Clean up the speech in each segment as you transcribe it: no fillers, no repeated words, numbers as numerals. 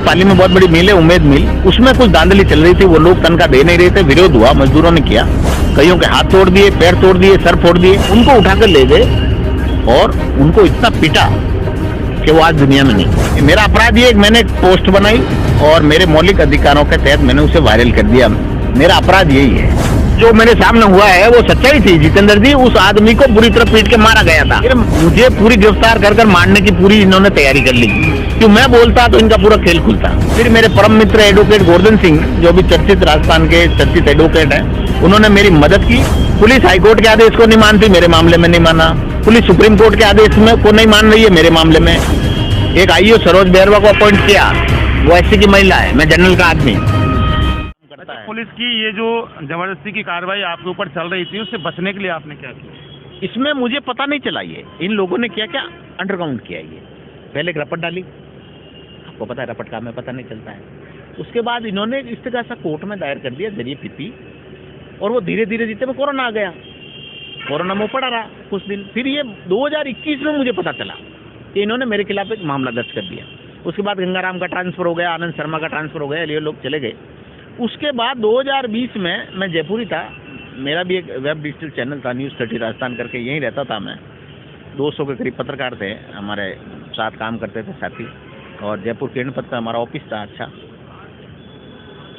पाली में बहुत बड़ी मिल है उम्मीद मिल, उसमें कुछ धांधली चल रही थी। वो लोग तनख्वाह दे नहीं रहे थे, विरोध हुआ, मजदूरों ने किया, कईयों के हाथ तोड़ दिए, पैर तोड़ दिए, सर फोड़ दिए। उनको उठाकर ले गए और उनको इतना पीटा कि वो आज दुनिया में नहीं। मेरा अपराध ये, मैंने एक पोस्ट बनाई और मेरे मौलिक अधिकारों के तहत मैंने उसे वायरल कर दिया। मेरा अपराध यही है। जो मेरे सामने हुआ है वो सच्चाई थी जितेंद्र जी। उस आदमी को बुरी तरह पीट के मारा गया था। फिर मुझे पूरी गिरफ्तार कर मारने की पूरी इन्होंने तैयारी कर ली। क्यों मैं बोलता तो इनका पूरा खेल खुलता। फिर मेरे परम मित्र एडवोकेट गोवर्धन सिंह, जो भी चर्चित राजस्थान के चर्चित एडवोकेट हैं, उन्होंने मेरी मदद की। पुलिस हाईकोर्ट के आदेश को नहीं मानती, मेरे मामले में नहीं माना। पुलिस सुप्रीम कोर्ट के आदेश में को नहीं मान रही है, मेरे मामले में। एक आईओ सरोज बैरवा को अपॉइंट किया, वो एससी की महिला है, मैं जनरल का आदमी। पुलिस की ये जो जबरदस्ती की कार्रवाई आपके ऊपर चल रही थी, उससे बचने के लिए आपने क्या किया? इसमें मुझे पता नहीं चला। ये इन लोगों ने क्या क्या अंडरग्राउंड किया। ये पहले एक रपट डाली, आपको पता है रपट का हमें पता नहीं चलता है। उसके बाद इन्होंने इस तरह सा कोर्ट में दायर कर दिया जरिए पीपी, और वो धीरे धीरे जीते में कोरोना आ गया। कोरोना में पड़ा रहा कुछ दिन। फिर ये 2021 में मुझे पता चला कि इन्होंने मेरे खिलाफ एक मामला दर्ज कर दिया। उसके बाद गंगाराम का ट्रांसफर हो गया, आनंद शर्मा का ट्रांसफर हो गया, ये लोग चले गए। उसके बाद 2020 में मैं जयपुर ही था। मेरा भी एक वेब डिजिटल चैनल था, न्यूज़ 30 राजस्थान करके, यहीं रहता था मैं। 200 के करीब पत्रकार थे हमारे साथ, काम करते थे साथी। और जयपुर किरणपत का हमारा ऑफिस था। अच्छा,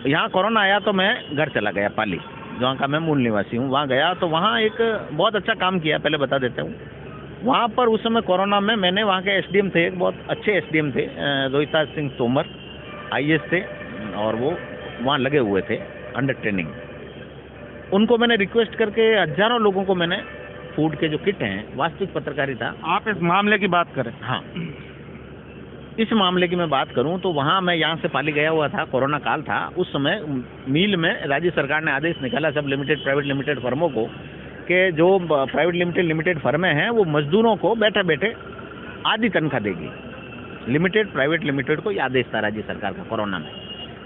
यहाँ कोरोना आया तो मैं घर चला गया पाली, जहाँ का मैं मूल निवासी हूँ। वहाँ गया तो वहाँ एक बहुत अच्छा काम किया, पहले बता देता हूँ। वहाँ पर उस समय कोरोना में मैंने, वहाँ के एसडीएम थे, एक बहुत अच्छे एसडीएम थे, रोहिता सिंह तोमर आईएएस थे, और वो वहाँ लगे हुए थे अंडर ट्रेनिंग। उनको मैंने रिक्वेस्ट करके हजारों लोगों को मैंने फूड के जो किट हैं, वास्तविक पत्रकारिता। आप इस मामले की बात करें? हाँ, इस मामले की मैं बात करूं तो वहाँ मैं यहाँ से पाली गया हुआ था, कोरोना काल था। उस समय मील में राज्य सरकार ने आदेश निकाला सब लिमिटेड प्राइवेट लिमिटेड फर्मों को कि जो प्राइवेट लिमिटेड फर्में हैं वो मजदूरों को बैठे बैठे आधी तनख्वाह देगी। लिमिटेड प्राइवेट लिमिटेड को ये आदेश था राज्य सरकार का कोरोना में।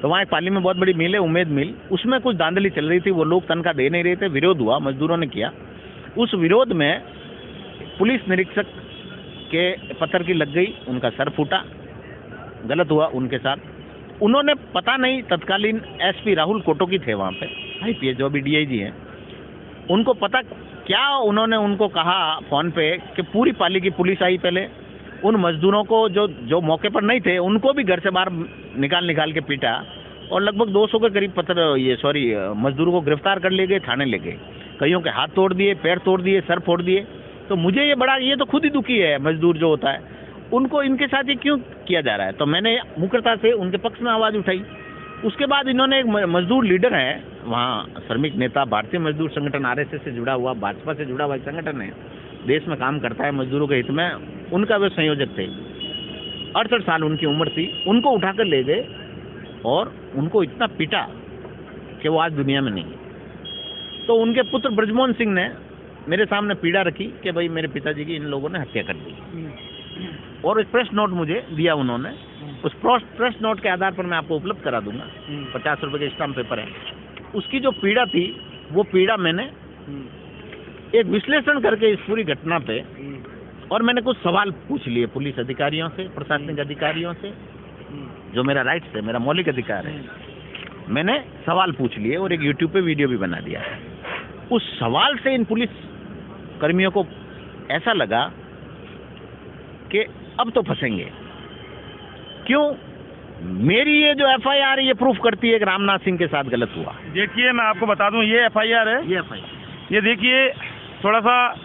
तो वहाँ एक पाली में बहुत बड़ी मिल है उम्मीद मिल, उसमें कुछ धांधली चल रही थी। वो लोग तनख्वाह दे नहीं रहे थे, विरोध हुआ, मजदूरों ने किया। उस विरोध में पुलिस निरीक्षक के पत्थर की लग गई, उनका सर फूटा, गलत हुआ उनके साथ। उन्होंने पता नहीं, तत्कालीन एसपी राहुल कोटोकी थे वहाँ पे, आईपीएस, जो भी डीआईजी हैं, उनको पता क्या उन्होंने उनको कहा फोन पे कि पूरी पाली की पुलिस आई। पहले उन मजदूरों को जो मौके पर नहीं थे उनको भी घर से बाहर निकाल के पीटा, और लगभग 200 के करीब मजदूरों को गिरफ्तार कर ले गए, थाने ले गए। कईयों के हाथ तोड़ दिए, पैर तोड़ दिए, सर फोड़ दिए। तो मुझे ये तो खुद ही दुखी है। मजदूर जो होता है उनको इनके साथ ये क्यों किया जा रहा है? तो मैंने मुखरता से उनके पक्ष में आवाज़ उठाई। उसके बाद इन्होंने एक मजदूर लीडर है वहाँ, श्रमिक नेता, भारतीय मजदूर संगठन आरएसएस से जुड़ा हुआ, भाजपा से जुड़ा हुआ एक संगठन है, देश में काम करता है मजदूरों के हित में, उनका वे संयोजक थे। 68 साल उनकी उम्र थी। उनको उठाकर ले गए और उनको इतना पीटा कि वो आज दुनिया में नहीं। तो उनके पुत्र ब्रजमोहन सिंह ने मेरे सामने पीड़ा रखी कि भाई मेरे पिताजी की इन लोगों ने हत्या कर दी, और एक प्रेस नोट मुझे दिया उन्होंने। उस प्रेस नोट के आधार पर मैं आपको उपलब्ध करा दूंगा, 50 रुपये के स्टाम्प पेपर है। उसकी जो पीड़ा थी, वो पीड़ा मैंने एक विश्लेषण करके इस पूरी घटना पे, और मैंने कुछ सवाल पूछ लिए पुलिस अधिकारियों से, प्रशासनिक अधिकारियों से, जो मेरा राइट्स है, मेरा मौलिक अधिकार है। मैंने सवाल पूछ लिए और एक यूट्यूब पे वीडियो भी बना दिया। उस सवाल से इन पुलिस कर्मियों को ऐसा लगा कि अब तो फंसेंगे। क्यों? मेरी ये जो एफआईआर ये प्रूफ करती है कि रामनाथ सिंह के साथ गलत हुआ। देखिए, मैं आपको बता दूं, ये एफआईआर है। ये एफआईआर, ये देखिए, थोड़ा सा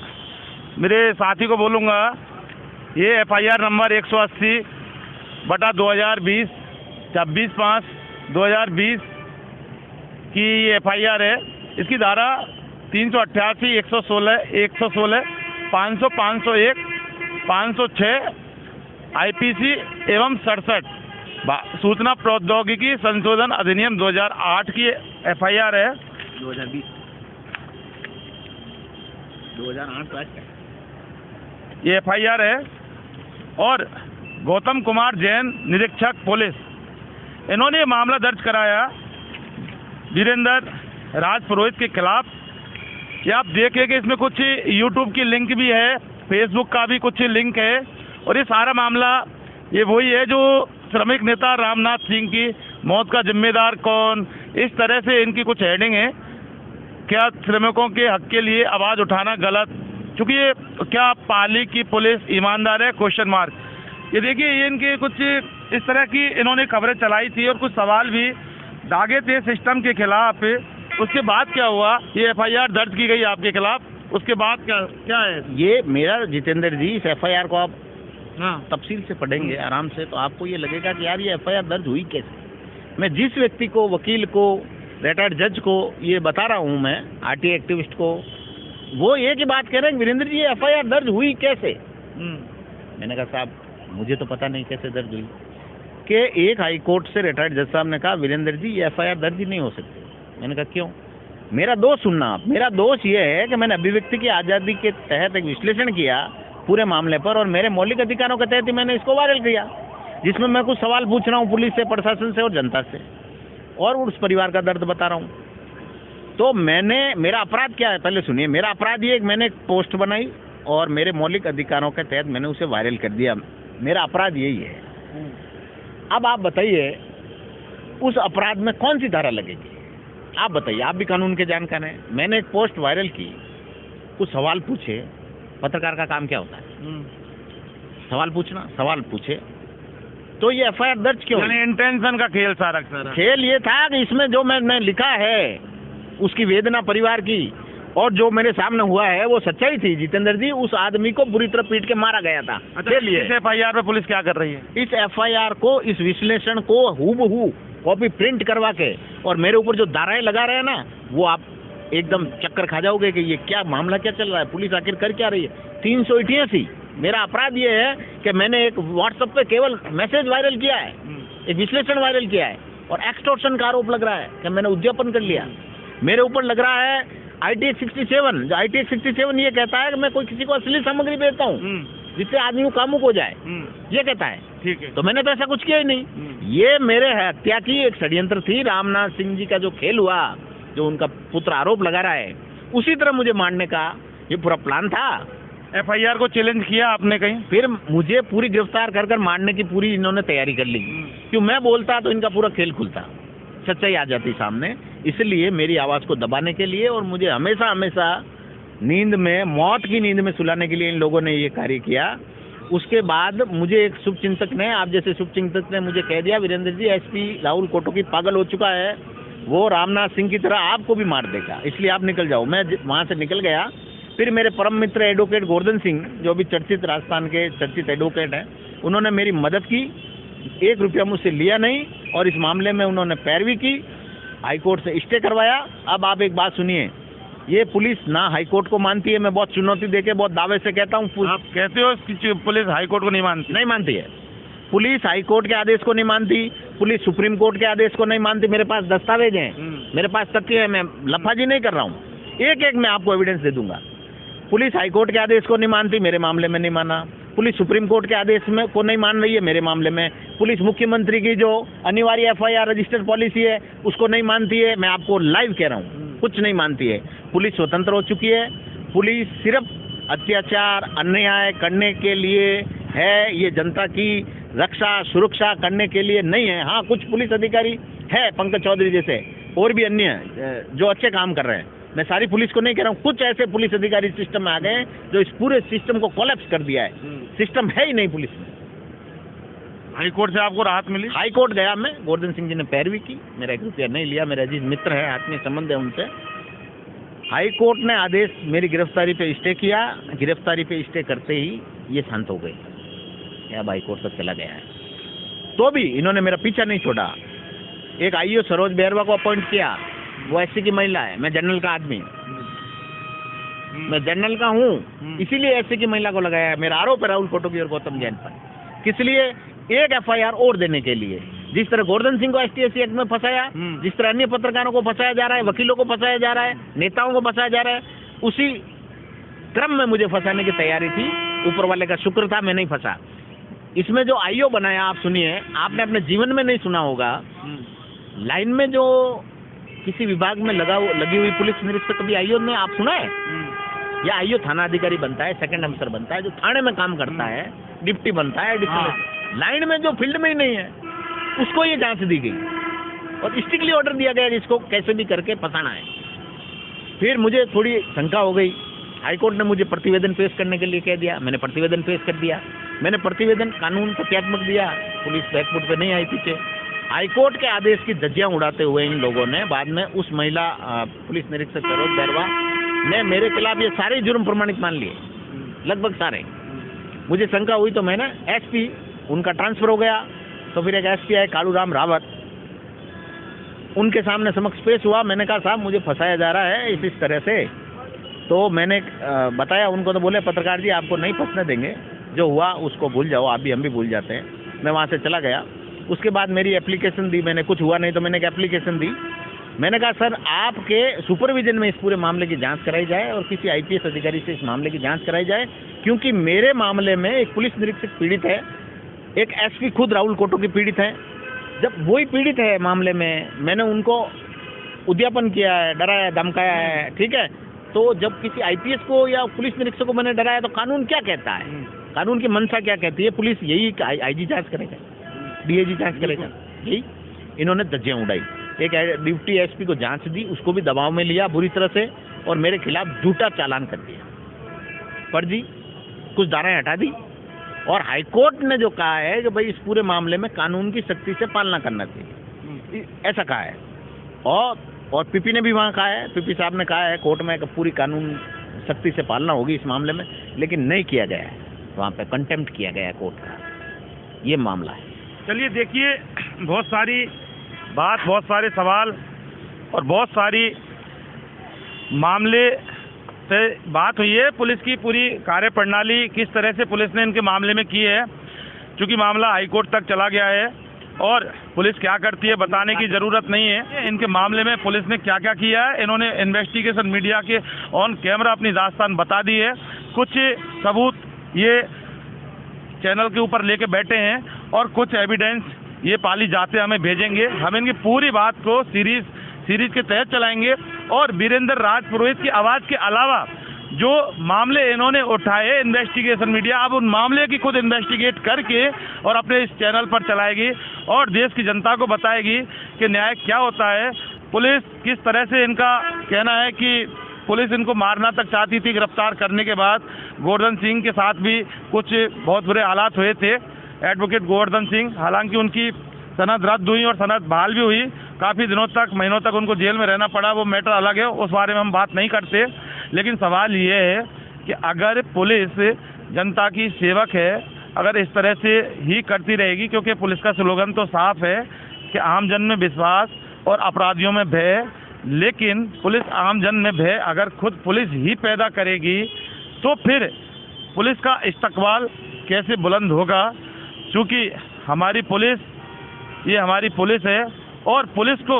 मेरे साथी को बोलूँगा, ये एफआईआर नंबर 180/2020 26/5/2020 की ये एफआईआर है। इसकी धारा 388, 116, 500, 501, 506 आईपीसी एवं 67 सूचना प्रौद्योगिकी संशोधन अधिनियम 2008 की एफआईआर है। 2008 ये एफआईआर है। और गौतम कुमार जैन, निरीक्षक पुलिस, इन्होंने ये मामला दर्ज कराया वीरेंद्र राज पुरोहित के खिलाफ। ये आप देखें कि इसमें कुछ यूट्यूब की लिंक भी है, फेसबुक का भी कुछ लिंक है, और ये सारा मामला ये वही है जो श्रमिक नेता रामनाथ सिंह की मौत का जिम्मेदार कौन, इस तरह से इनकी कुछ हेडिंग है। क्या श्रमिकों के हक के लिए आवाज उठाना गलत, चूंकि ये क्या पाली की पुलिस ईमानदार है, क्वेश्चन मार्क। ये देखिए, ये इनके कुछ इस तरह की इन्होंने खबरें चलाई थी और कुछ सवाल भी दागे थे सिस्टम के खिलाफ। उसके बाद क्या हुआ, ये FIR दर्ज की गई आपके खिलाफ, उसके बाद क्या है? ये मेरा जितेंद्र जी, इस FIR को आप हाँ, तफसील से पढ़ेंगे आराम से तो आपको ये लगेगा कि यार ये FIR दर्ज हुई कैसे। मैं जिस व्यक्ति को, वकील को, रिटायर्ड जज को ये बता रहा हूँ, मैं RTI एक्टिविस्ट को, वो एक ही बात कह रहे हैं, वीरेंद्र जी ये FIR दर्ज हुई कैसे। मैंने कहा साहब मुझे तो पता नहीं कैसे दर्ज हुई। कि एक हाई कोर्ट से रिटायर्ड जज साहब ने कहा वीरेंद्र जी ये FIR दर्ज ही नहीं हो सकती। मैंने कहा क्यों? मेरा दोष सुनना आप। मेरा दोष ये है कि मैंने अभिव्यक्ति की आज़ादी के तहत एक विश्लेषण किया पूरे मामले पर, और मेरे मौलिक अधिकारों के तहत ही मैंने इसको वायरल किया, जिसमें मैं कुछ सवाल पूछ रहा हूँ पुलिस से, प्रशासन से और जनता से, और उस परिवार का दर्द बता रहा हूँ। तो मेरा अपराध क्या है पहले सुनिए। मेरा अपराध ये, मैंने एक पोस्ट बनाई और मेरे मौलिक अधिकारों के तहत मैंने उसे वायरल कर दिया। मेरा अपराध यही है। अब आप बताइए उस अपराध में कौन सी धारा लगेगी? आप बताइए, आप भी कानून के जानकार हैं। मैंने एक पोस्ट वायरल की, कुछ सवाल पूछे। पत्रकार का काम क्या होता है? सवाल पूछना, सवाल पूछे। तो ये FIR दर्ज क्यों? यानी इंटेंशन का खेल सारा खेल ये था कि इसमें जो मैंने लिखा है उसकी वेदना परिवार की, और जो मेरे सामने हुआ है वो सच्चाई थी। जितेंद्र जी, उस आदमी को बुरी तरह पीट के मारा गया था। अच्छा, इस FIR पे पुलिस क्या कर रही है? इस FIR को, इस विश्लेषण को हूबहू कॉपी प्रिंट करवा के, और मेरे ऊपर जो धाराएं लगा रहे हैं ना, वो आप एकदम चक्कर खा जाओगे कि ये क्या मामला, क्या चल रहा है, पुलिस आखिर कर क्या रही है। 388। मेरा अपराध ये है कि मैंने एक व्हाट्सएप पे केवल मैसेज वायरल किया है, एक विश्लेषण वायरल किया है, और एक्सटॉर्शन का आरोप लग रहा है कि मैंने उद्यापन कर लिया। मेरे ऊपर लग रहा है IT Act 67, जो IT Act 67 ये कहता है कि मैं कोई किसी को अश्लील सामग्री भेजता हूँ जिससे आदमी को कामुक हो जाए, ये कहता है। ठीक है। तो मैंने तो ऐसा कुछ किया ही नहीं। ये मेरे हत्या की एक षड्यंत्र थी। रामनाथ सिंह जी का जो खेल हुआ, जो उनका पुत्र आरोप लगा रहा है, उसी तरह मुझे मारने का ये पूरा प्लान था। FIR को चैलेंज किया आपने कहीं? फिर मुझे पूरी गिरफ्तार कर कर मारने की पूरी इन्होंने तैयारी कर ली। क्यों? मैं बोलता तो इनका पूरा खेल खुलता, सच्चाई आ जाती सामने। इसलिए मेरी आवाज को दबाने के लिए, और मुझे हमेशा हमेशा नींद में, मौत की नींद में सुलाने के लिए इन लोगों ने ये कार्य किया। उसके बाद मुझे एक शुभचिंतक ने, आप जैसे शुभचिंतक ने मुझे कह दिया, वीरेंद्र जी SP राहुल कोटकी पागल हो चुका है, वो रामनाथ सिंह की तरह आपको भी मार देगा, इसलिए आप निकल जाओ। मैं वहाँ से निकल गया। फिर मेरे परम मित्र एडवोकेट गोवर्धन सिंह, जो भी चर्चित राजस्थान के चर्चित एडवोकेट हैं, उन्होंने मेरी मदद की, 1 रुपया मुझसे लिया नहीं, और इस मामले में उन्होंने पैरवी की, हाईकोर्ट से स्टे करवाया। अब आप एक बात सुनिए, ये पुलिस ना हाईकोर्ट को मानती है। मैं बहुत चुनौती देके, बहुत दावे से कहता हूँ। आप कहते हो कि पुलिस हाईकोर्ट को नहीं मानती? नहीं मानती है। पुलिस हाईकोर्ट के आदेश को नहीं मानती, पुलिस सुप्रीम कोर्ट के आदेश को नहीं मानती। मेरे पास दस्तावेज हैं, मेरे पास तथ्य है, मैं लफाजी नहीं कर रहा हूँ। एक एक मैं आपको एविडेंस दे दूंगा। पुलिस हाईकोर्ट के आदेश को नहीं मानती, मेरे मामले में नहीं माना। पुलिस सुप्रीम कोर्ट के आदेश में को नहीं मान रही है, मेरे मामले में। पुलिस मुख्यमंत्री की जो अनिवार्य FIR रजिस्टर्ड पॉलिसी है उसको नहीं मानती है। मैं आपको लाइव कह रहा हूँ, कुछ नहीं मानती है। पुलिस स्वतंत्र हो चुकी है। पुलिस सिर्फ अत्याचार, अन्याय करने के लिए है, ये जनता की रक्षा सुरक्षा करने के लिए नहीं है। हाँ, कुछ पुलिस अधिकारी है, पंकज चौधरी जैसे, और भी अन्य जो अच्छे काम कर रहे हैं। मैं सारी पुलिस को नहीं कह रहा हूँ। कुछ ऐसे पुलिस अधिकारी सिस्टम में आ गए जो इस पूरे सिस्टम को कोलैप्स कर दिया है। सिस्टम है ही नहीं पुलिस में। हाईकोर्ट से आपको राहत मिली? हाईकोर्ट गया मैं, गोवर्धन सिंह जी ने पैरवी की, मेरा 1 रुपया नहीं लिया। मेरे अजीज मित्र है, आत्मीय संबंध है उनसे। हाईकोर्ट ने आदेश मेरी गिरफ्तारी पे स्टे किया। गिरफ्तारी पे स्टे करते ही ये शांत हो गई। अब हाईकोर्ट तक चला गया है, तो भी इन्होंने मेरा पीछा नहीं छोड़ा। एक IO सरोज बेहरवा को अपॉइंट किया, वो SC की महिला है, मैं जनरल का आदमी, मैं जनरल का हूँ, इसीलिए SC की महिला को लगाया है। मेरा आरोप है राहुल कोटकी और गौतम जैन पर। किस लिए? एक FIR और देने के लिए। जिस तरह गोवर्धन सिंह को ST-SC एक्ट में फंसाया, जिस तरह अन्य पत्रकारों को फंसाया जा रहा है, वकीलों को फंसाया जा रहा है, नेताओं को फंसाया जा रहा है, उसी क्रम में मुझे फंसाने की तैयारी थी। ऊपर वाले का शुक्र था, मैं नहीं फंसा। इसमें जो IO बनाया, आप सुनिए, आपने अपने जीवन में नहीं सुना होगा। लाइन में जो किसी विभाग में लगी हुई पुलिस निरीक्षक कभी IO ने आप सुना है? या IO थाना अधिकारी बनता है, सेकंड अफसर बनता है, जो थाने में काम करता है, डिप्टी बनता है, लाइन में जो फील्ड में ही नहीं है उसको ये जांच दी गई और स्ट्रिक्टली ऑर्डर दिया गया कि इसको कैसे भी करके फंसाना है। फिर मुझे थोड़ी शंका हो गई। हाईकोर्ट ने मुझे प्रतिवेदन पेश करने के लिए कह दिया। मैंने प्रतिवेदन पेश कर दिया। मैंने प्रतिवेदन कानून तथ्यात्मक दिया। पुलिस बैकफुट पे नहीं आई पीछे। हाईकोर्ट के आदेश की धज्जियां उड़ाते हुए इन लोगों ने बाद में उस महिला पुलिस निरीक्षक सरोज बैरवा ने मेरे खिलाफ ये सारे जुर्म प्रमाणित मान लिए, लगभग सारे। मुझे शंका हुई तो मैंने एसपी, उनका ट्रांसफर हो गया तो फिर एक एसपी आए कालूराम रावत, उनके सामने समक्ष पेश हुआ। मैंने कहा साहब मुझे फंसाया जा रहा है इस तरह से। तो मैंने बताया उनको, तो बोले पत्रकार जी आपको नहीं फंसने देंगे, जो हुआ उसको भूल जाओ, आप भी हम भी भूल जाते हैं। मैं वहाँ से चला गया। उसके बाद मेरी एप्लीकेशन दी मैंने, कुछ हुआ नहीं तो मैंने एक एप्लीकेशन दी। मैंने कहा सर आपके सुपरविजन में इस पूरे मामले की जांच कराई जाए और किसी आईपीएस अधिकारी से इस मामले की जांच कराई जाए, क्योंकि मेरे मामले में एक पुलिस निरीक्षक पीड़ित है, एक एसपी खुद राहुल कोटो की पीड़ित है। जब वही पीड़ित है मामले में, मैंने उनको उद्यापन किया है, डराया धमकाया है, ठीक है। तो जब किसी आईपीएस को या पुलिस निरीक्षक को मैंने डराया तो कानून क्या कहता है, कानून की मंशा क्या कहती है? पुलिस यही आईजी जांच करेगा, डीआईजी जांच करेगा, यही इन्होंने धज्जियां उड़ाई। एक डिप्टी एसपी को जांच दी, उसको भी दबाव में लिया बुरी तरह से और मेरे खिलाफ झूठा चालान कर दिया, फर्जी कुछ धाराएं हटा दी। और हाईकोर्ट ने जो कहा है कि भाई इस पूरे मामले में कानून की सख्ती से पालना करना चाहिए, ऐसा कहा है। और पीपी ने भी वहाँ कहा है, पीपी साहब ने कहा है कोर्ट में कि पूरी कानून सख्ती से पालना होगी इस मामले में, लेकिन नहीं किया गया है। वहाँ पे कंटेम्प्ट किया गया है कोर्ट का, ये मामला है। चलिए देखिए, बहुत सारी बात, बहुत सारे सवाल और बहुत सारी मामले से बात हुई है। पुलिस की पूरी कार्यप्रणाली किस तरह से पुलिस ने इनके मामले में की है, क्योंकि मामला हाईकोर्ट तक चला गया है और पुलिस क्या करती है बताने की ज़रूरत नहीं है। इनके मामले में पुलिस ने क्या क्या किया है, इन्होंने इन्वेस्टिगेशन मीडिया के ऑन कैमरा अपनी दास्तान बता दी है। कुछ सबूत ये चैनल के ऊपर लेके बैठे हैं और कुछ एविडेंस ये पाली जाते हमें भेजेंगे। हम इनकी पूरी बात को सीरीज के तहत चलाएंगे और वीरेंद्र राज पुरोहित की आवाज़ के अलावा जो मामले इन्होंने उठाए इन्वेस्टिगेशन मीडिया, अब उन मामले की खुद इन्वेस्टिगेट करके और अपने इस चैनल पर चलाएगी और देश की जनता को बताएगी कि न्याय क्या होता है। पुलिस किस तरह से, इनका कहना है कि पुलिस इनको मारना तक चाहती थी गिरफ्तार करने के बाद। गोवर्धन सिंह के साथ भी कुछ बहुत बुरे हालात हुए थे, एडवोकेट गोवर्धन सिंह, हालांकि उनकी सनद रद्द हुई और सनद बहाल भी हुई। काफ़ी दिनों तक, महीनों तक उनको जेल में रहना पड़ा, वो मैटर अलग है, उस बारे में हम बात नहीं करते। लेकिन सवाल ये है कि अगर पुलिस जनता की सेवक है, अगर इस तरह से ही करती रहेगी, क्योंकि पुलिस का स्लोगन तो साफ है कि आम जन में विश्वास और अपराधियों में भय, लेकिन पुलिस आम जन में भय अगर खुद पुलिस ही पैदा करेगी तो फिर पुलिस का इस्तकबाल कैसे बुलंद होगा? क्योंकि हमारी पुलिस, ये हमारी पुलिस है और पुलिस को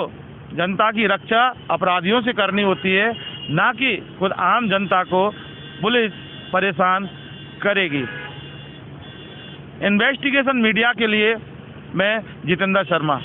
जनता की रक्षा अपराधियों से करनी होती है, ना कि खुद आम जनता को पुलिस परेशान करेगी। इन्वेस्टिगेशन मीडिया के लिए मैं जितेंद्र शर्मा।